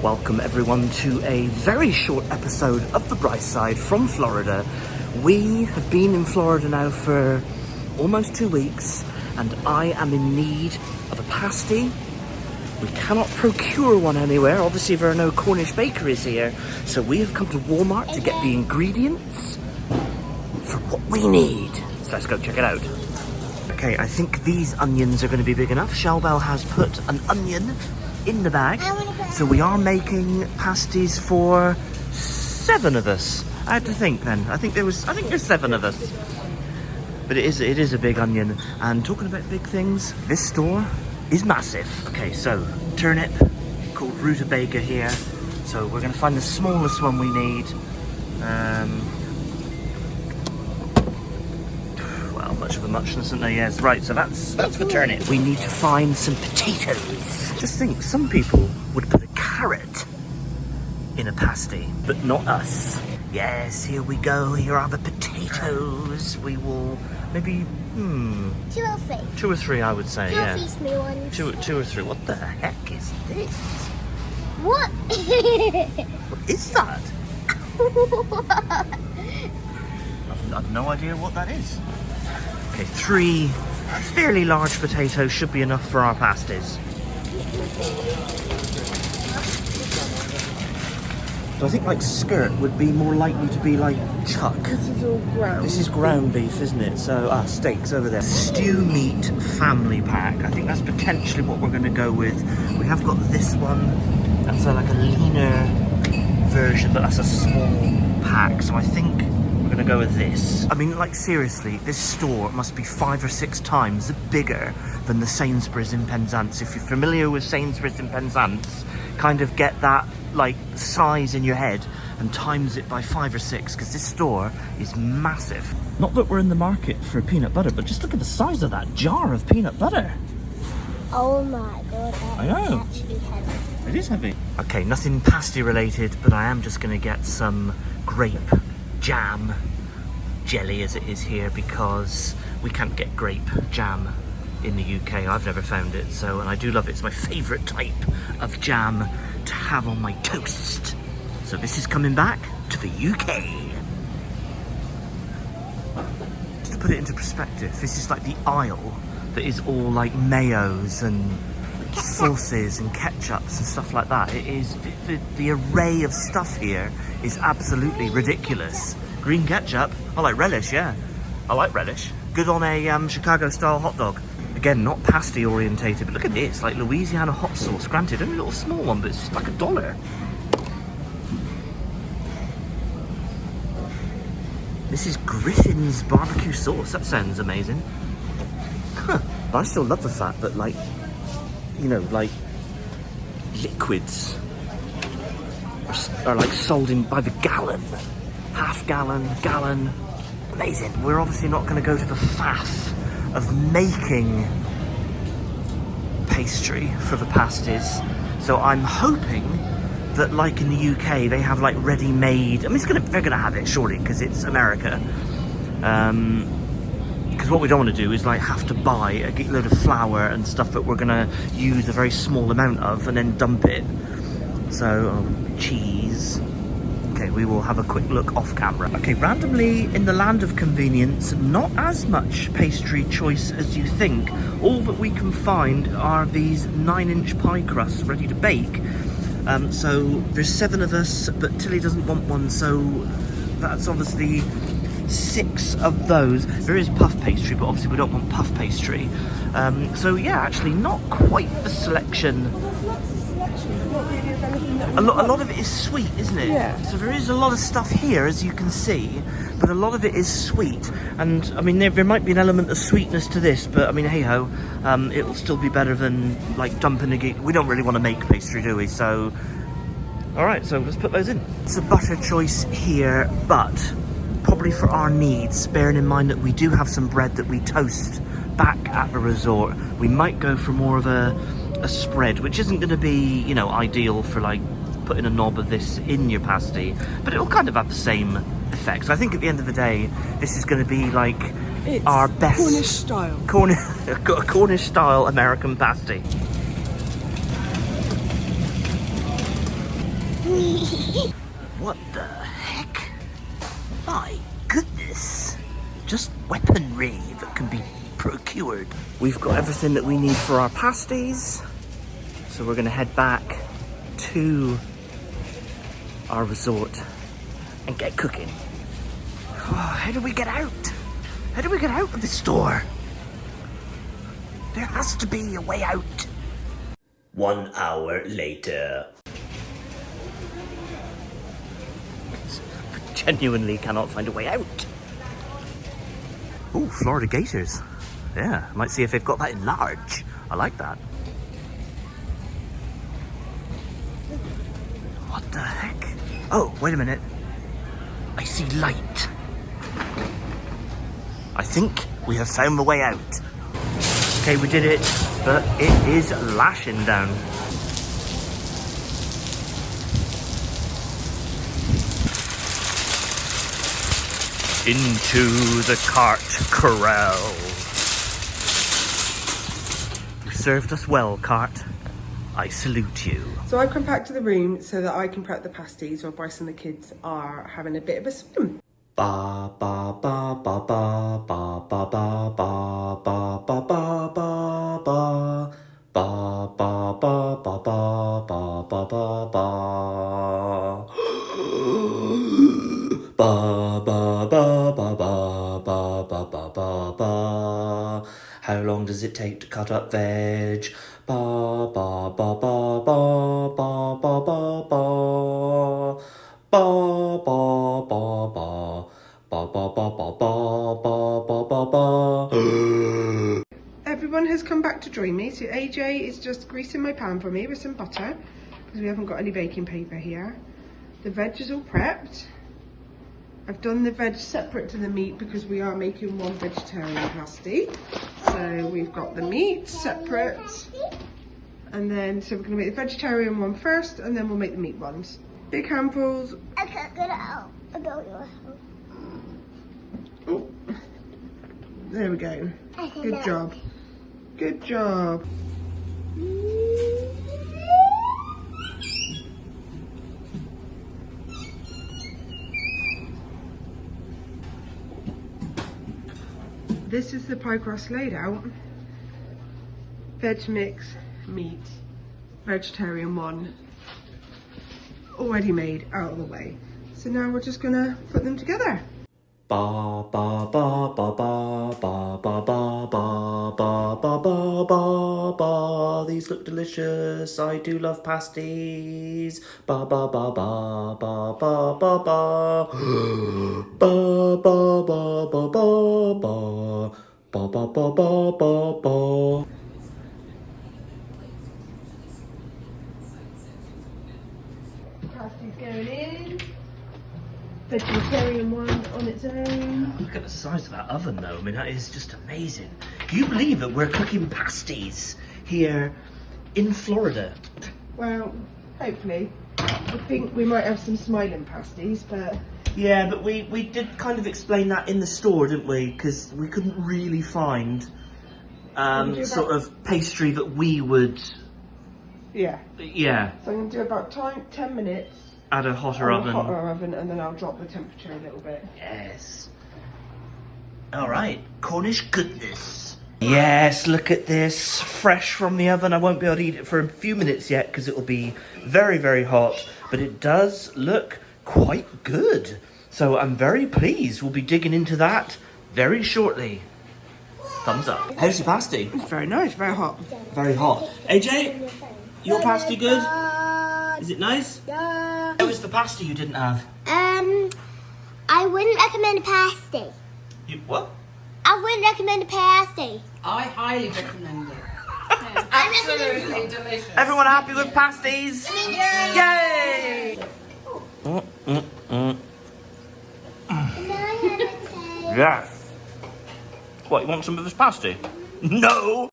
Welcome everyone to a very short episode of The Bright Side from Florida. We have been in Florida now for almost 2 weeks and I am in need of a pasty. We cannot procure one anywhere. Obviously there are no Cornish bakeries here. So we have come to Walmart to get the ingredients for what we need. So let's go check it out. Okay, I think these onions are going to be big enough. Shelbell has put an onion in the bag. So we are making pasties for 7 of us. I had to think then. I think there's 7 of us. But it is a big onion. And talking about big things, this store is massive. Okay, so turnip called rutabaga here. So we're going to find the smallest one we need. Well, much of a muchness, isn't there? Yes, right. So that's for turnip. We need to find some potatoes. Just think, some people would put a carrot in a pasty, but not us. Yes, here we go. Here are the potatoes. We will maybe 2 or 3. 2 or 3, I would say. 2 yeah. or 3 small ones. 2 or 3. What the heck is this? What? What is that? I've no idea what that is. Okay, 3 fairly large potatoes should be enough for our pasties. So I think like skirt would be more likely to be like chuck. This is all ground. This is ground beef, isn't it? So, steaks over there. Stew meat family pack. I think that's potentially what we're going to go with. We have got this one. That's like a leaner version, but that's a small pack. So I think we're going to go with this. I mean, like seriously, this store must be 5 or 6 times bigger than the Sainsbury's in Penzance. If you're familiar with Sainsbury's in Penzance, kind of get that like size in your head and times it by 5 or 6, because this store is massive. Not that we're in the market for peanut butter, but just look at the size of that jar of peanut butter. Oh my god, I know. that's actually heavy. It is heavy. Okay, nothing pasty related, but I am just going to get some grape jam jelly as it is here, because we can't get grape jam in the UK. I've never found it, so, and I do love it. It's my favourite type of jam to have on my toast. So this is coming back to the UK. Just to put it into perspective, this is like the aisle that is all like mayos and sauces and ketchups and stuff like that. It is, the array of stuff here is absolutely ridiculous. Green ketchup, I like relish, yeah. I like relish. Good on a Chicago style hot dog. Again, not pasty orientated, but look at this, like Louisiana hot sauce. Granted, only a little small one, but it's just like $1. This is Griffin's barbecue sauce. That sounds amazing. Huh. But I still love the fact that, like, you know, like liquids are like sold in by the gallon. Half gallon, gallon. Amazing. We're obviously not going to go to the faff of making pastry for the pasties, so I'm hoping that, like in the UK, they have like ready-made. I mean, they're gonna have it surely, because it's America. Because what we don't want to do is like have to buy a load of flour and stuff that we're gonna use a very small amount of and then dump it. So cheese. Okay, we will have a quick look off camera. Okay, randomly in the land of convenience, not as much pastry choice as you think. All that we can find are these 9-inch pie crusts ready to bake. So there's 7 of us, but Tilly doesn't want one, so that's obviously 6 of those. There is puff pastry, but obviously we don't want puff pastry. So yeah, actually not quite the selection. A lot of it is sweet, isn't it? Yeah. So there is a lot of stuff here, as you can see, but a lot of it is sweet. And I mean, there might be an element of sweetness to this, but I mean, hey ho, it'll still be better than like dumping we don't really want to make pastry, do we? So, all right, so let's put those in. It's a butter choice here, but probably for our needs, bearing in mind that we do have some bread that we toast back at the resort, we might go for more of a spread, which isn't going to be, you know, ideal for like putting a knob of this in your pasty, but it'll kind of have the same effect. So I think at the end of the day, this is going to be like our best Cornish style. Cornish style American pasty. What the heck? My goodness. Just weaponry that can be procured. We've got everything that we need for our pasties. So we're gonna head back to our resort and get cooking. Oh, how do we get out? How do we get out of the store? There has to be a way out. 1 hour later. Genuinely cannot find a way out. Oh, Florida gators. Yeah, might see if they've got that in large. I like that. What the heck? Oh, wait a minute. I see light. I think we have found the way out. Okay, we did it, but it is lashing down. Into the cart corral. You served us well, cart. I salute you. So I've come back to the room so that I can prep the pasties while Bryce and the kids are having a bit of a swim. Ba ba ba ba ba ba ba ba ba ba ba ba ba ba. Ba ba ba ba ba ba ba ba ba. Ba ba ba ba ba ba ba ba ba ba. How long does it take to cut up veg? Ba ba ba ba ba ba ba ba ba. Ba ba ba ba ba ba ba ba ba ba ba ba. Everyone has come back to join me. So AJ is just greasing my pan for me with some butter because we haven't got any baking paper here. The veg is all prepped. I've done the veg separate to the meat because we are making one vegetarian pasty. So we've got the meat separate. And then, so we're going to make the vegetarian one first and then we'll make the meat ones. Big handfuls. I can't get out. I don't know how. Oh, there we go. I can Good get job. Good job. This is the pie crust laid out. Veg mix, meat, vegetarian one, already made, out of the way. So now we're just gonna put them together. Ba ba ba ba ba ba ba ba ba ba ba ba ba ba. These look delicious. I do love pasties. Ba ba ba ba ba ba ba ba. Ba ba ba ba ba ba ba ba ba ba ba ba. Pasties going in. Vegetarian one on its own. Look at the size of that oven though. I mean, that is just amazing. Can you believe that we're cooking pasties here in Florida? Well, hopefully. I think we might have some smiling pasties, but... Yeah, but we did kind of explain that in the store, didn't we? Because we couldn't really find sort of pastry that we would... Yeah. Yeah. So I'm going to do about 10 minutes. Add a hotter on oven. a hotter oven, and then I'll drop the temperature a little bit. Yes. All right, Cornish goodness. Yes, look at this, fresh from the oven. I won't be able to eat it for a few minutes yet because it will be very, very hot. But it does look quite good. So I'm very pleased. We'll be digging into that very shortly. Thumbs up. How's your pasty? It's very nice, very hot. Very hot. AJ, your pasty good? Is it nice? Yeah. How was the pasty you didn't have? I wouldn't recommend a pasty. You what? I wouldn't recommend a pasty. I highly recommend it. Yeah, absolutely delicious. Everyone happy with pasties? Yay! Yes. What, you want some of this pasty? No!